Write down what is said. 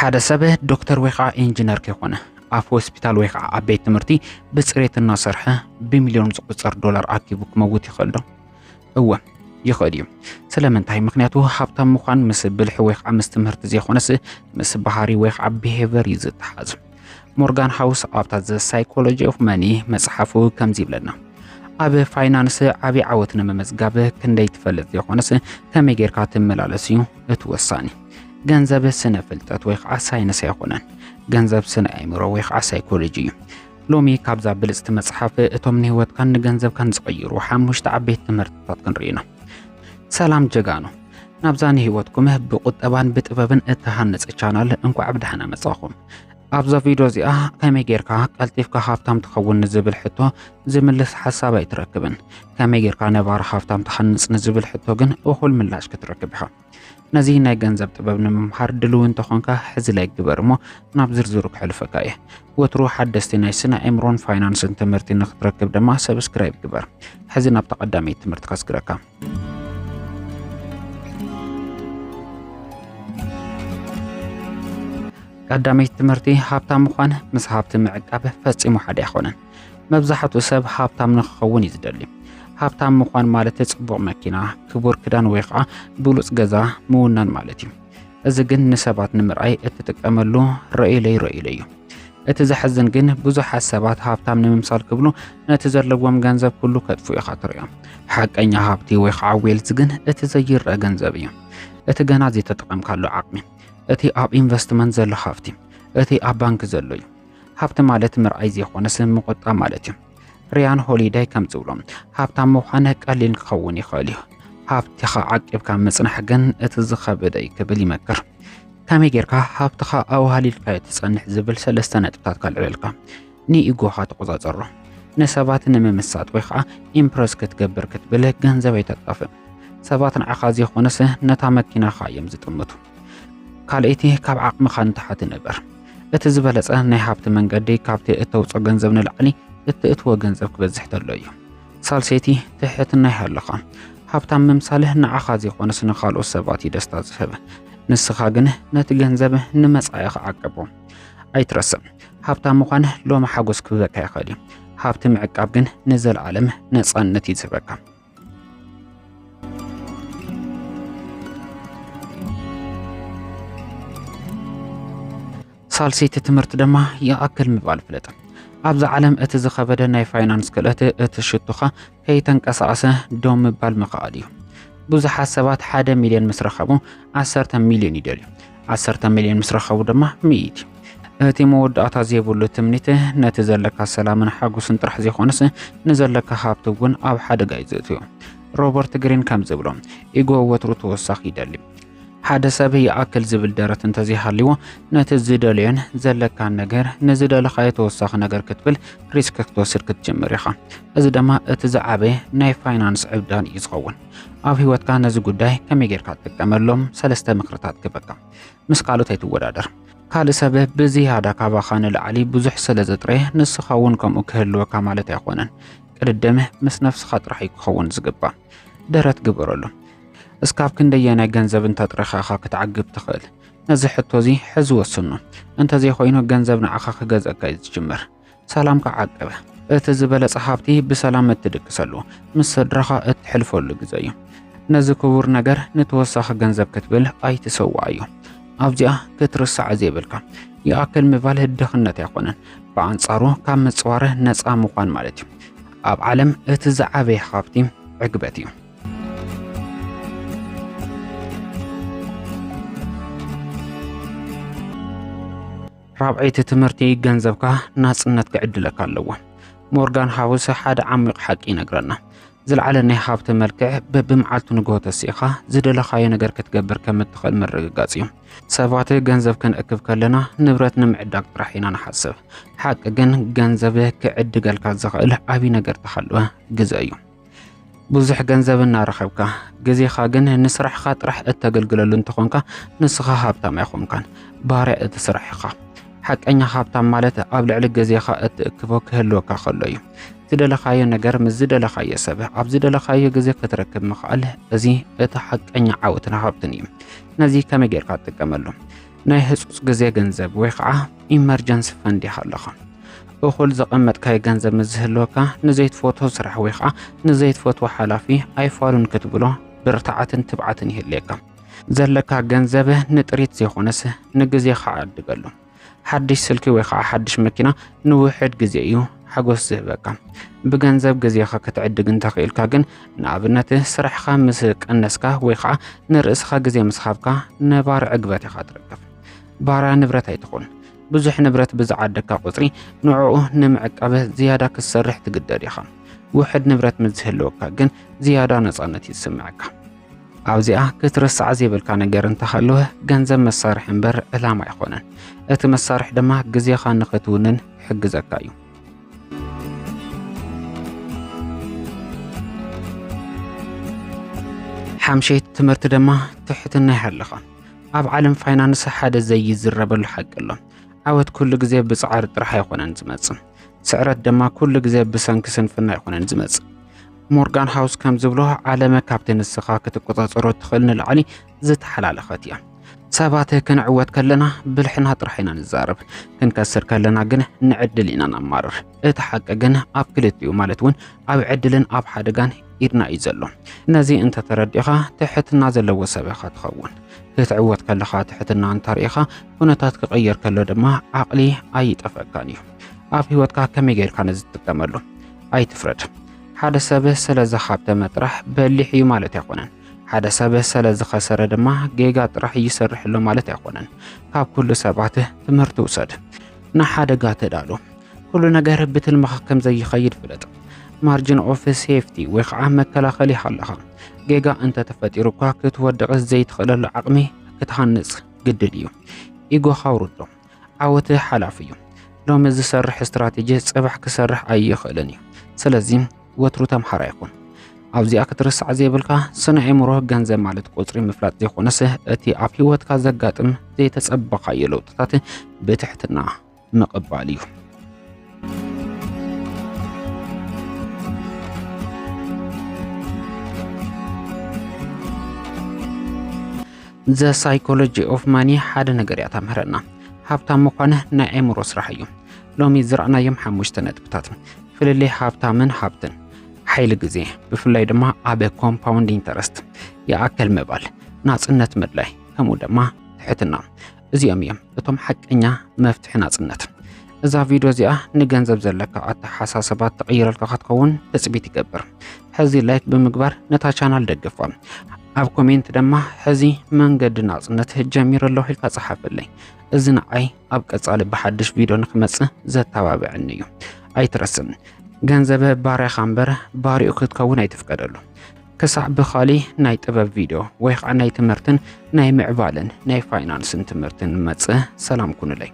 ሓደ ሰብ ዶክተር ወይ ከዓ ኢንጂነር ከይኾነ ኣብ ሆስፒታል ወይ ከዓ ኣብ ቤት ትምህርቲ ብፅሬት እናሰርሐ ብሚልዮን ዝቁፀር ዶላር ኣኪቡ ክመውት ይኽእል ዶ? እወ ይኽእል እዩ። ስለምንታይ? ምክንያቱ ሃብታም ምዃን ምስ ብልሒ ወይ ከዓ ምስ ትምህርቲ ዘይኮነስ ምስ ባህሪ ወይ ከዓ ቢሄቨር እዩ ዝተሓዝ። ሞርጋን ሃውስ ኣብታ ዘ ሳይኮሎጂ ኦፍ መኒ መፅሓፉ ከምዚ ይብለና ኣብ ፋይናንስ ዓብይ ዓወት ንምምዝጋብ ክንደይ ትፈልጥ ዘይኮነስ ከመይ ጌርካ ትመላለስ እዩ እቲ ወሳኒ። ገንዘብ ስነ ፍልጠት ወይ ከዓ ሳይንስ ኣይኮነን። ገንዘብ ስነ ኣእምሮ ወይ ከዓ ሳይኮሎጂ እዩ። ሎሚ ካብዛ ብልፅቲ መፅሓፍ እቶም ንህይወትካ ንገንዘብካን ዝቕይሩ 5 ዓበይቲ ትምህርትታት ክንርኢና። ሰላም ጀጋኑ ናብዛ ንህይወትኩም ብቁጠባን ብጥበብን እተሃነፀ ቻናል እንኳዕ ብደሕና መጻኹም። ኣብዛ ቪድዮ እዚኣ ከመይ ጌርካ ቀልጢፍካ ሃብታም ትኸውን ንዝብል ሕቶ ዝምልስ ሓሳብ ኣይትረክብን። ከመይ ጌርካ ነባር ሃብታም ትሃንፅ ንዝብል ሕቶ ግን እኹል ምላሽ ክትረክብ ኢኻ። ነዚ ናይ ገንዘብ ጥበብ ንምምሃር ድልው እንተኾንካ ሕዚ ላይ ግበር እሞ ናብ ዝርዝሩ ክሕልፈካ እየ። ወትሩ ሓደስቲ ናይ ስነ ኣእምሮን ፋይናንስን ትምህርቲ ንክትረክብ ድማ ሰብስክራይብ ግበር። ሕዚ ናብ ተቐዳሚት ትምህርቲ ካስግረካ። ቀዳሚት ትምህርቲ ሃብታም ምዃን ምስ ሃብቲ ምዕቃብ ፈፂሙ ሓደ ኣይኮነን። መብዛሕትኡ ሰብ ሃብታም ንክኸውን እዩ ዝደሊ። ሃብታም ምዃን ማለት ጽቡቕ መኪና፣ ክቡር ክዳን ወይ ከዓ ብሉጽ ገዛ ምውናን ማለት እዩ። እዚ ግን ንሰባት ንምርኣይ እትጥቀመሉ ረኢለይ እዩ። እቲ ዘሕዝን ግን ብዙሓት ሰባት ሃብታም ንምምሳል ክብሉ ነቲ ዘለዎም ገንዘብ ኩሉ ከጥፉ ኢኻ ትሪኦም። ሓቀኛ ሃብቲ ወይ ከዓ ዌልዝ ግን እቲ ዘይርአ ገንዘብ እዩ። እቲ ገና ዘይተጠቐምካሉ ዓቕሚ፣ እቲ ኣብ ኢንቨስትመንት ዘሎ ሃብቲ፣ እቲ ኣብ ባንክ ዘሎ እዩ። ሃብቲ ማለት ምርኣይ ዘይኮነስ ምቁጣብ ማለት እዩ። ሪያን ሆሊዳይ ከም ዝብሎም ሃብታም ምዃን ቀሊል ክኸውን ይኽእል እዩ፣ ሃብትኻ ዓቂብካ ምጽናሕ ግን እቲ ዝኸበደ እዩ ክብል ይመክር። ከመይ ጌርካ ሃብትኻ ኣዋህሊልካ ትጸንሕ ዝብል 3 ነጥብታት ካልዕልልካ። ንኢጎኻ ትቆጻጸሮ፣ ንሰባት ንምምሳጥ ወይ ከዓ ኢምፕረስ ክትገብር ክትብል ገንዘብ ኣይተጣፍእ። ሰባት ንዓኻ ዘይኮነስ ነታ መኪናኻ እዮም ዝጥምቱ። ካልእቲ ካብ ዓቕምኻ ንታሕቲ ነበር። እቲ ዝበለጸ ናይ ሃብቲ መንገዲ ካብቲ እተውፅኦ ገንዘብ ንላዕሊ እትእትዎ ገንዘብ ክበዝሕ ተሎ እዩ። ሳልሰይቲ ትሕትና ይሃለኻ። ሃብታም ምምሳልህ ንዓኻ ዘይኮነስ ንኻልኦት ሰባት እዩ ደስታ ዝህብ። ንስኻ ግን ነቲ ገንዘብ ንመጻኢኻ ዓቅቦ። ኣይትረስዕ፣ ሃብታም ምዃን ሎሚ ሓጎስ ክህበካ ይኽእል እዩ። ሃብቲ ምዕቃብ ግን ንዘለዓለም ነፃነት እዩ ዝህበካ። ሳልሰይቲ ትምህርቲ ድማ ይኣክል ምባል ፍለጥ። ኣብዚ ዓለም እቲ ዝኸበደ ናይ ፋይናንስ ክእለት እቲ ሽቱኻ ከይተንቀሳቐሰ ዶም ምባል ምኽኣል እዩ። ብዙሓት ሰባት 1 ሚልዮን ምስ ረኸቡ 10 ሚልዮን ይደልዩ። 10 ሚልዮን ምስ ረኸቡ ድማ 100 እቲ መወዳእታ ዘይብሉ ትምኒት ነቲ ዘለካ ሰላምን ሓጎስን ጥራሕ ዘይኮነስ ንዘለካ ሃብቲ እውን ኣብ ሓደጋ እዩ ዘእትዮ። ሮበርት ግሪን ከም ዝብሎም ኢጎ ወትሩ ተወሳኺ ይደሊ። ሓደ ሰብ ይኣክል ዝብል ደረት እንተዘይሃልይዎ ነቲ ዝደልዮን ዘለካን ነገር ንዝደለኻዮ ተወሳኺ ነገር ክትብል ሪስክ ክትወስድ ክትጅምር ኢኻ። እዚ ድማ እቲ ዝዓበየ ናይ ፋይናንስ ዕብዳን እዩ ዝኸውን። ኣብ ህይወትካ ነዚ ጉዳይ ከመይ ጌርካ ትጥቀመሎም 3 ምክርታት ክበካ። ምስ ካልኦት ኣይትወዳደር። ካልእ ሰብ ብዝያዳ ካባኻ ንላዕሊ ብዙሕ ስለ ዘጥረየ ንስኻ እውን ከምኡ ክህልወካ ማለት ኣይኮነን። ቅድድምህ ምስ ነፍስኻ ጥራሕ እዩ ክኸውን ዝግባእ። ደረት ግበረሉ። እስካብ ክንደየናይ ገንዘብ እንተጥረኻ ኢኻ ክትዓግብ ትኽእል? ነዚ ሕቶ እዚ ሕዚ ወስኑ። እንተዘይኮይኑ ገንዘብ ንዓኻ ክገዝአካ እዩ ዝጅምር። ሰላምካ ዓቅበ። እቲ ዝበለጸ ሃብቲ ብሰላም እትድቅሰሉ፣ ምስ ስድራኻ እትሕልፈሉ ግዜ እዩ። ነዚ ክቡር ነገር ንተወሳኺ ገንዘብ ክትብል ኣይትሰዋ እዩ። ኣብዚኣ ክትርሳዕ ዘይብልካ። ይኣክል ምባል ድኽነት ኣይኮነን፣ ብኣንጻሩ ካብ ምጽዋር ነፃ ምዃን ማለት እዩ። ኣብ ዓለም እቲ ዝዓበየ ሃብቲ ዕግበት እዩ። ራብዓይቲ ትምህርቲ ገንዘብካ ናጽነት ክዕድለካ ኣለዎ። ሞርጋን ሃውስ ሓደ ዓሚቕ ሓቂ ይነግረና። ዝለዓለ ናይ ሃብቲ መልክዕ በብመዓልቱ ንግሆ ተሲኢኻ ዝደለኻዮ ነገር ክትገብር ከም እትኽእል ምርግጋጽ እዩ። ሰባት ገንዘብ ክንእክብ ከለና ንብረት ንምዕዳግ ጥራሕ ኢና ንሓስብ። ሓቂ ግን ገንዘብ ክዕድገልካ ዝኽእል ዓብዪ ነገር ተሃልወ ግዜ እዩ። ብዙሕ ገንዘብ እናረኸብካ ግዜኻ ግን ንስራሕኻ ጥራሕ እተገልግለሉ እንተኾንካ ንስኻ ሃብታም ኣይኮንካን፣ ባርያ እቲ ስራሕ ኢኻ። ሓቀኛ ሃብታም ማለት ኣብ ልዕሊ ግዜኻ እትእክቦ ክህልወካ ከሎ እዩ። ዝደለኻዮ ነገር ምስ ዝደለኻዮ ሰብ ኣብ ዝደለኻዮ ግዜ ክትረክብ ምኽኣል እዚ እቲ ሓቀኛ ዓወትን ሃብትን እዩ። ነዚ ከመይ ጌርካ ትጥቀመሉ? ናይ ህጹጽ ግዜ ገንዘብ ወይ ከዓ ኢመርጀንሲ ፈንድ ይሃለኻ እኹል ዘቐመጥካዮ ገንዘብ ምዝህልወካ ንዘይትፈትዎ ስራሕ ወይ ከዓ ንዘይትፈትዎ ሓላፊ ኣይፋሉን ክትብሎ ብርታዓትን ትብዓትን ይህልየካ ዘለካ ገንዘብ ንጥሪት ዘይኾነስ ንግዜ ከዓድገሉ ሓድሽ ስልኪ ወይ ከዓ ሓድሽ መኪና ንውሕድ ግዜ እዩ ሓጎስ ዝህበካ ብገንዘብ ግዜኻ ክትዕድግ እንተኽኢልካ ግን ንኣብነት ስራሕኻ ምስ ቀነስካ ወይ ከዓ ንርእስኻ ግዜ ምስኻብካ ነባር ዕግበት ኢኻ ትረክብ ባርያ ንብረት ኣይትኹን ብዙሕ ንብረት ብዝዓደካ ቁፅሪ ንዕኡ ንምዕቃብ ዝያዳ ክሰርሕ ትግደድ ኢኻ ውሕድ ንብረት ምዝህልወካ ግን ዝያዳ ነፃነት ይስምዓካ ኣብዚኣ ክትርስዕ ዘይብልካ ነገር እንተሃለወ ገንዘብ መሳርሒ እምበር ዕላማ ኣይኮነን እቲ መሳርሒ ድማ ግዜኻ ንኽትውንን ይሕግዘካ እዩ ሓምሸይት ትምህርቲ ድማ ትሕትና ይሃለኻ ኣብ ዓለም ፋይናንስ ሓደ ዘይዝረበሉ ሓቂ ኣሎ ዓወት ኩሉ ግዜ ብፃዕሪ ጥራሕ ኣይኮነን ዝመጽእ ስዕረት ድማ ኩሉ ግዜ ብሰንኪ ስንፍና ኣይኮነን ዝመጽእ ሞርጋን ሃውስ ከም ዝብሎ ዓለመ ካብቲ ንስኻ ክትቆጻጸሮ ትኽእል ንላዕሊ ዝተሓላለኸት እያ ሰባት ክንዕወት ከለና ብልሕና ጥራሕ ኢና ንዛረብ ክንከስር ከለና ግን ንዕድል ኢና ነማርር እቲ ሓቂ ግን ኣብ ክልቲኡ ማለት እውን ኣብ ዕድልን ኣብ ሓደጋን ኢድና እዩ ዘሎ ነዚ እንተተረዲኻ ትሕትና ዘለዎ ሰብ ኢኻ ትኸውን ክትዕወት ከለኻ ትሕትና እንተርእኻ ኩነታት ክቕየር ከሎ ድማ ዓቕሊ ኣይጠፈካን እዩ ኣብ ህይወትካ ከመይ ጌርካ ነዚ ትጥቀመሉ ኣይትፍረድ ሓደ ሰብ ስለዝኻብተመ ጥራሕ በሊሕ እዩ ማለት ኣይኮነን ሓደ ሰብ ስለዝኸሰረ ድማ ጌጋ ጥራሕ ይሰርሕ ኣሎ ማለት ኣይኮነን ካብ ኩሉ ሰባት ትምህርቲ ውሰድ ንሓደጋ ተዳሉ ኩሉ ነገር ብትልምኻ ከም ዘይኸይድ ፍለጥ ማርጅን ኦፍ ሴፍቲ ወይ ከዓ መከላኸሊ ይሃለኻ ጌጋ እንተተፈጢሩካ ክትወድቕ ዘይትኽእለሉ ዓቕሚ ክትሃንጽ ግድል እዩ ኢጎኻ ውርዶ ዓወት ሓላፍ እዩ ሎሚ ዝሰርሕ ስትራቴጂ ጽባሕ ክሰርሕ ኣይኽእልን እዩ ስለዚ ወትሩ ተምሃራ ይኹን ኣብዚኣ ክትርስዕ ዘይብልካ ስነ ኣእምሮ ገንዘብ ማለት ቁፅሪ ምፍላጥ ዘይኾነስ እቲ ኣብ ህይወትካ ዘጋጥም ዘይተጸበኻዮ ለውጥታት ብትሕትና ምቕባል እዩ The psychology of money ሓደ ነገር እያ ተምህረና ሃብታም ምዃን ናይ ኣእምሮ ስራሕ እዩ ሎሚ ዝረኣናዮም 5 ነጥብታት ፍልልይ ሃብታምን ሃብትን ሓይሊ ግዜ ብፍላይ ድማ ኣብ ኮምፓውንድ ኢንተረስት የኣከል ምባል ናጽነት ምድላይ ከምኡ ድማ ትሕትና እዚኦም እዮም እቶም ሓቀኛ መፍትሒ ናጽነት እዛ ቪድዮ እዚኣ ንገንዘብ ዘለካ ኣተሓሳስባት ተቐይረልካ ክትከውን ተጽቢት ይገብር ሕዚ ላይክ ብምግባር ነታ ቻናል ደግፋ ኣብ ኮሜንት ድማ ሕዚ መንገዲ ናጽነት ጀሚር ኣለሁ ኢልካ ጽሓፍለይ እዚ ንዓይ ኣብ ቀጻሊ ብሓድሽ ቪድዮ ንክመጽእ ዘተባብዐኒ እዩ ኣይትረስም ገንዘብ ባርያኻ እምበር ባርኡ ክትከውን ኣይትፍቀደሉ ክሳዕ ብኻሊ ናይ ጥበብ ቪድዮ ወይ ከዓ ናይ ትምህርትን ናይ ምዕባልን ናይ ፋይናንስን ትምህርትን መጽእ ሰላም ኩኑለይ